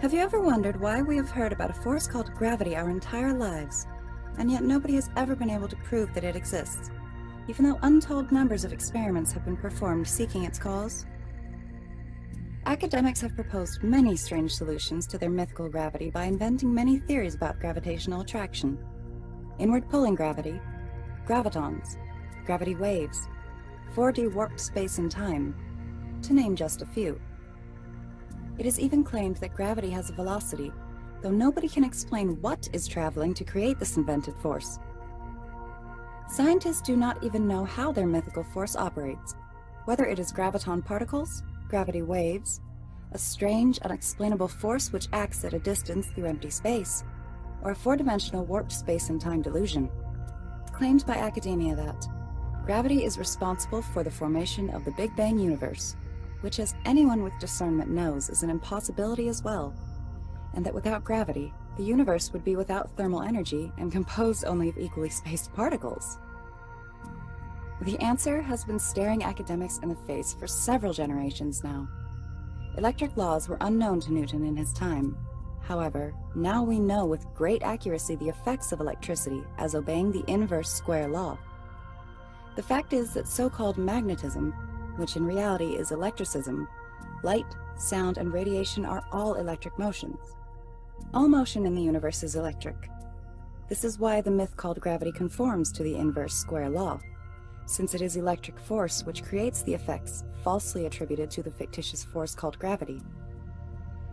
Have you ever wondered why we have heard about a force called gravity our entire lives, and yet nobody has ever been able to prove that it exists, even though untold numbers of experiments have been performed seeking its cause? Academics have proposed many strange solutions to their mythical gravity by inventing many theories about gravitational attraction: inward pulling gravity, gravitons, gravity waves, 4D warped space and time, to name just a few. It is even claimed that gravity has a velocity, though nobody can explain what is traveling to create this invented force. Scientists do not even know how their mythical force operates, whether it is graviton particles, gravity waves, a strange, unexplainable force which acts at a distance through empty space, or a four-dimensional warped space and time delusion. It's claimed by academia that gravity is responsible for the formation of the Big Bang universe, which, as anyone with discernment knows, is an impossibility as well, and that without gravity, the universe would be without thermal energy and composed only of equally spaced particles. The answer has been staring academics in the face for several generations now. Electric laws were unknown to Newton in his time. However, now we know with great accuracy the effects of electricity as obeying the inverse square law. The fact is that so-called magnetism, which in reality is electricism, light, sound, and radiation are all electric motions. All motion in the universe is electric. This is why the myth called gravity conforms to the inverse square law, since it is electric force which creates the effects falsely attributed to the fictitious force called gravity.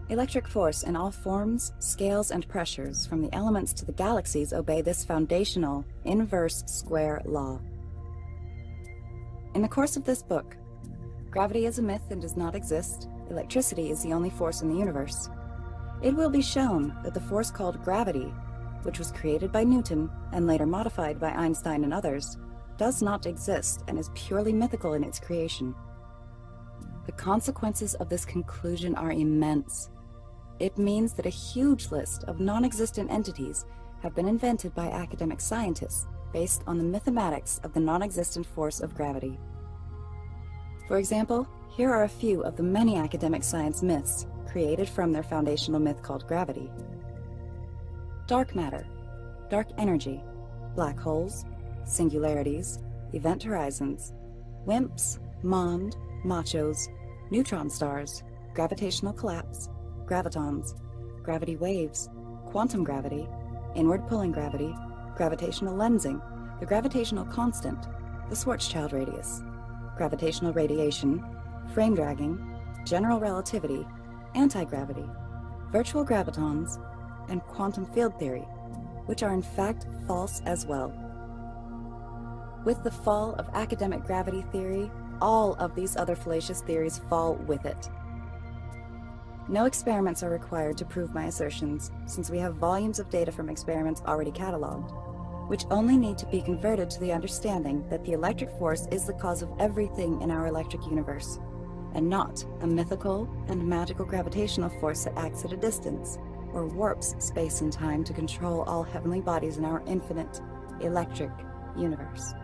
Electric force in all forms, scales, and pressures, from the elements to the galaxies, obey this foundational inverse square law. In the course of this book, gravity is a myth and does not exist. Electricity is the only force in the universe. It will be shown that the force called gravity, which was created by Newton and later modified by Einstein and others, does not exist and is purely mythical in its creation. The consequences of this conclusion are immense. It means that a huge list of non-existent entities have been invented by academic scientists based on the mathematics of the non-existent force of gravity. For example, here are a few of the many academic science myths created from their foundational myth called gravity. Dark matter, dark energy, black holes, singularities, event horizons, WIMPs, MOND, machos, neutron stars, gravitational collapse, gravitons, gravity waves, quantum gravity, inward pulling gravity, gravitational lensing, the gravitational constant, the Schwarzschild radius, gravitational radiation, frame dragging, general relativity, anti-gravity, virtual gravitons, and quantum field theory, which are in fact false as well. With the fall of academic gravity theory, all of these other fallacious theories fall with it. No experiments are required to prove my assertions, since we have volumes of data from experiments already cataloged, which only need to be converted to the understanding that the electric force is the cause of everything in our electric universe, and not a mythical and magical gravitational force that acts at a distance, or warps space and time to control all heavenly bodies in our infinite, electric universe.